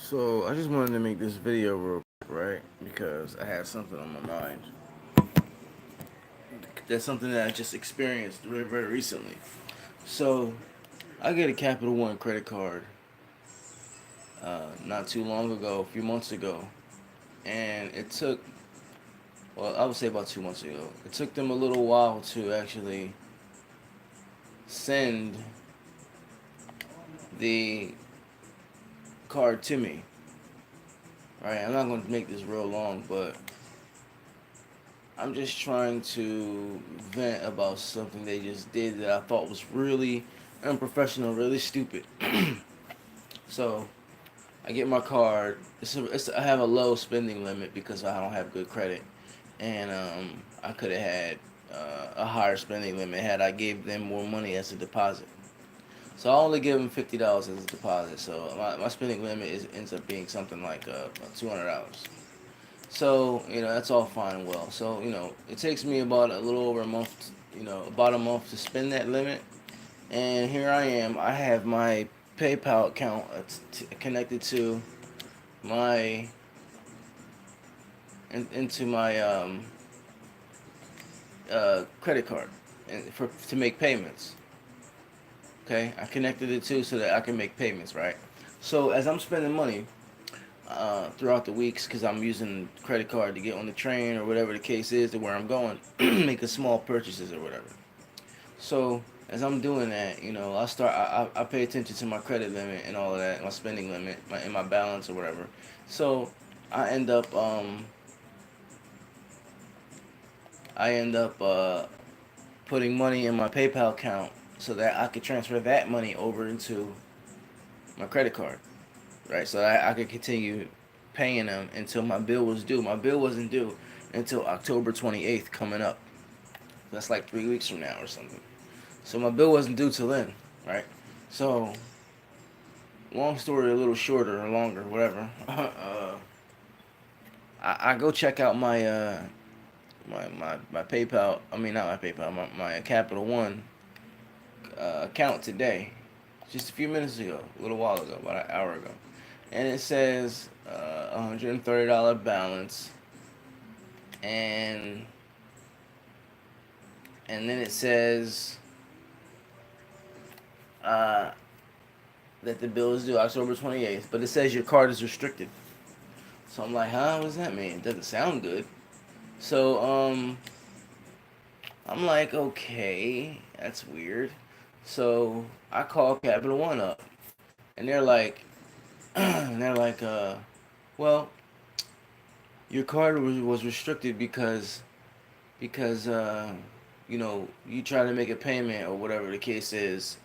So I just wanted to make this video real quick, right? Because I had something on my mind. That's something that I just experienced very, very recently. So I get a Capital One credit card not too long ago, a few months ago, and it took, well, I would say about 2 months ago. It took them a little while to actually send the card to me. Right? I'm not going to make this real long, but I'm just trying to vent about something they just did that I thought was really unprofessional, really stupid. So I get my card. I have a low spending limit because I don't have good credit, and I could have had a higher spending limit had I gave them more money as a deposit. So I only give them $50 as a deposit. So my spending limit ends up being something like $200. So, that's all fine and well. So, it takes me about a little over a month, about a month to spend that limit. And here I am. I have my PayPal account connected to my, into my credit card to make payments. Okay? I connected it to so that I can make payments, right? So, as I'm spending money, throughout the weeks because I'm using credit card to get on the train or whatever the case is to where I'm going, making small purchases or whatever. So as I'm doing that, I pay attention to my credit limit and all of that, my spending limit, and my balance or whatever. So I end up I end up putting money in my PayPal account so that I could transfer that money over into my credit card, right? So I could continue paying them until my bill was due. My bill wasn't due until October 28th coming up. That's like 3 weeks from now or something. So my bill wasn't due till then, right? So, long story a little shorter or longer, whatever. I go check out my PayPal. I mean, not my PayPal. My Capital One account today, just a few minutes ago, a little while ago, about an hour ago, and it says $130 balance, and then it says uh, that the bill is due October 28th, but it says your card is restricted. So I'm like, huh? What does that mean? It doesn't sound good. So I'm like, okay, that's weird. So I call Capital One up, and they're like, well, your card was restricted because you try to make a payment or whatever the case is.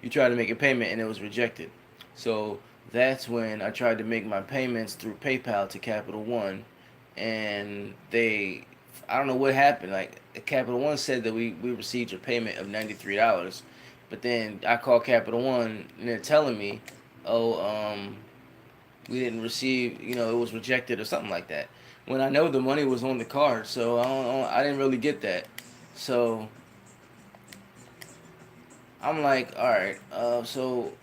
You tried to make a payment and it was rejected. So that's when I tried to make my payments through PayPal to Capital One, and I don't know what happened. Like Capital One said that we received your payment of $93, but then I called Capital One and they're telling me, oh, we didn't receive, it was rejected or something like that. When I know the money was on the card, so I didn't really get that. So I'm like, all right, so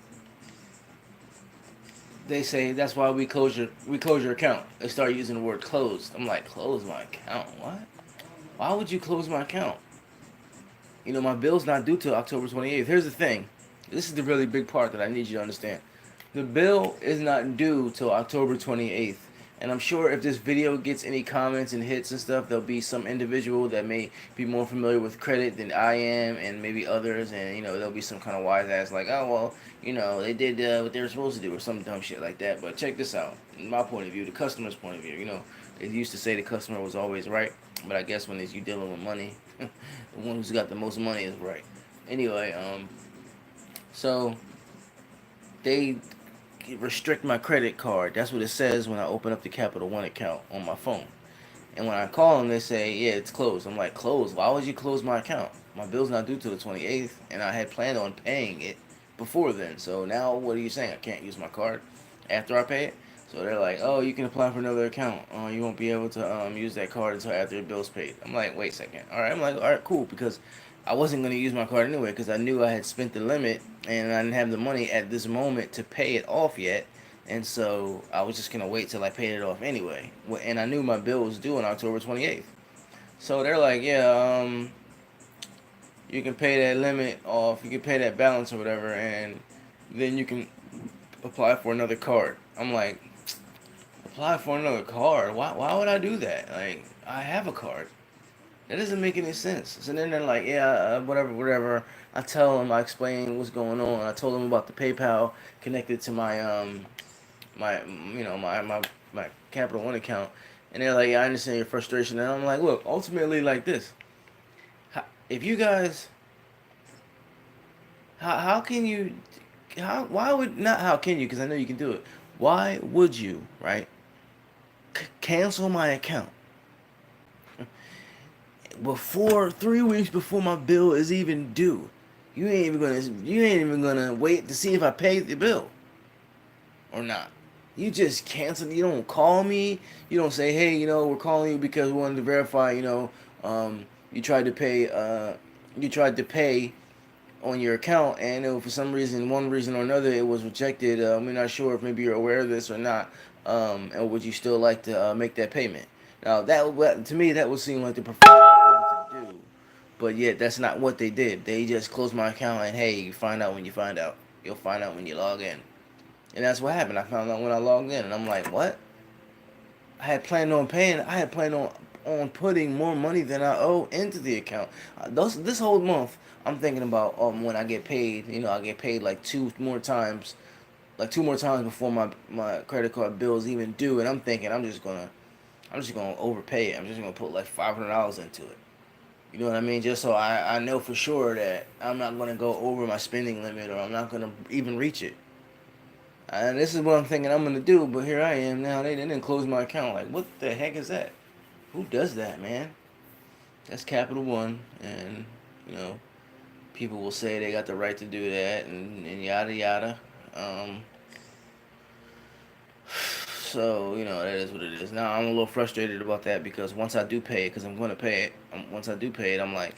they say that's why we close your account. They start using the word closed. I'm like, close my account? What? Why would you close my account? My bill's not due till October 28th. Here's the thing. This is the really big part that I need you to understand. The bill is not due till October 28th. And I'm sure if this video gets any comments and hits and stuff, there'll be some individual that may be more familiar with credit than I am, and maybe others, and there'll be some kind of wise ass like, oh well, they did what they were supposed to do, or some dumb shit like that. But check this out. In my point of view, the customer's point of view, they used to say the customer was always right, but I guess when it's you dealing with money, the one who's got the most money is right. Anyway, so they restrict my credit card. That's what it says when I open up the Capital One account on my phone. And when I call them, they say, yeah, it's closed. I'm like, closed? Why would you close my account? My bill's not due till the 28th, and I had planned on paying it before then. So now what are you saying? I can't use my card after I pay it? So they're like, oh, you can apply for another account. You won't be able to use that card until after your bill's paid. I'm like, wait a second. All right. I'm like, all right, cool, because I wasn't going to use my card anyway because I knew I had spent the limit and I didn't have the money at this moment to pay it off yet. And so I was just gonna wait till I paid it off anyway. And I knew my bill was due on October 28th. So they're like, yeah, you can pay that limit off, you can pay that balance or whatever, and then you can apply for another card. I'm like, apply for another card? Why would I do that? Like, I have a card. That doesn't make any sense. So then they're like, yeah, whatever, whatever. I tell them, I explain what's going on. I told them about the PayPal connected to my my Capital One account, and they're like, yeah, I understand your frustration. And I'm like, look, ultimately, like this, if you guys, how can you, why would not how can you? Because I know you can do it. Why would you, right? Cancel my account before 3 weeks before my bill is even due. You ain't even gonna wait to see if I paid the bill or not. You just cancel. You don't call me. You don't say, hey, we're calling you because we wanted to verify. You tried to pay. You tried to pay on your account, and for some reason, one reason or another, it was rejected. We're not sure if maybe you're aware of this or not. And would you still like to make that payment? Now, to me, that would seem like the professional thing to do. But yet, that's not what they did. They just closed my account, and hey, you find out when you find out. You'll find out when you log in. And that's what happened. I found out when I logged in, and I'm like, what? I had planned on paying. I had planned on putting more money than I owe into the account. This whole month, I'm thinking about when I get paid. I get paid like two more times before my credit card bill is even due, and I'm thinking I'm just gonna overpay it. I'm just gonna put like $500 into it. You know what I mean? Just so I know for sure that I'm not gonna go over my spending limit, or I'm not gonna even reach it. And this is what I'm thinking I'm gonna do, but here I am now. They didn't close my account. Like, what the heck is that? Who does that, man? That's Capital One, and you know, people will say they got the right to do that, and yada yada. Um, so that is what it is. Now I'm a little frustrated about that because once I do pay it, because I'm gonna pay it. Once I do pay it, I'm like,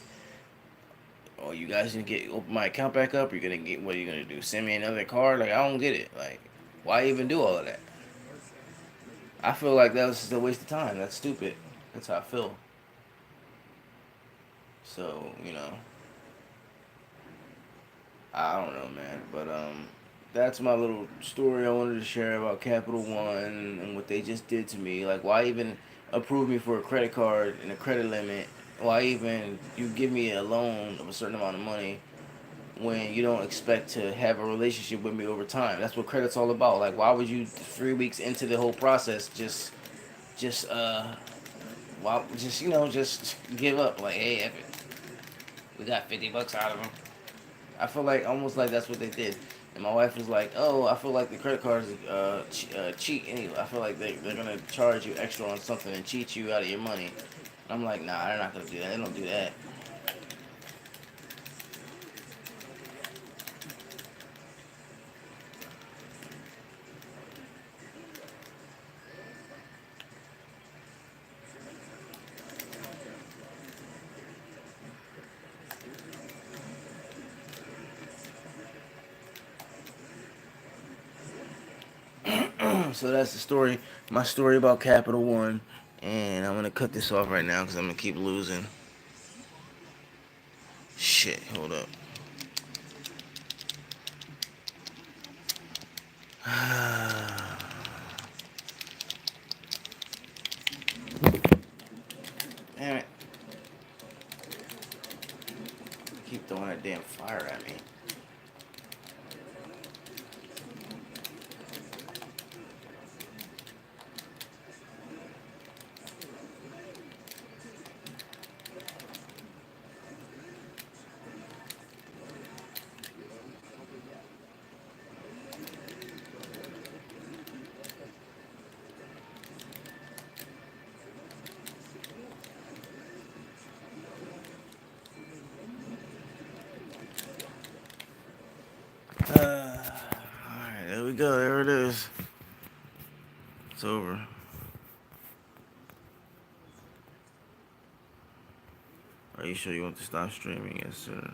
oh, you guys gonna open my account back up? You're gonna get what are you gonna do? Send me another card? Like, I don't get it. Like, why even do all of that? I feel like that was just a waste of time. That's stupid. That's how I feel. So, I don't know, man. But that's my little story I wanted to share about Capital One and what they just did to me. Like, why even approve me for a credit card and a credit limit? Why even you give me a loan of a certain amount of money when you don't expect to have a relationship with me over time? That's what credit's all about. Like, why would you 3 weeks into the whole process just why just give up? Like, hey, F it. We got $50 out of them. I feel like almost like that's what they did. And my wife was like, "Oh, I feel like the credit cards cheat anyway. I feel like they're gonna charge you extra on something and cheat you out of your money." And I'm like, "Nah, they're not gonna do that. They don't do that." So that's the story. My story about Capital One, and I'm gonna cut this off right now because I'm gonna keep losing. Shit, hold up. Damn it! Keep throwing that damn fire at me. Alright, there we go. There it is. It's over. Are you sure you want to stop streaming? Yes, sir.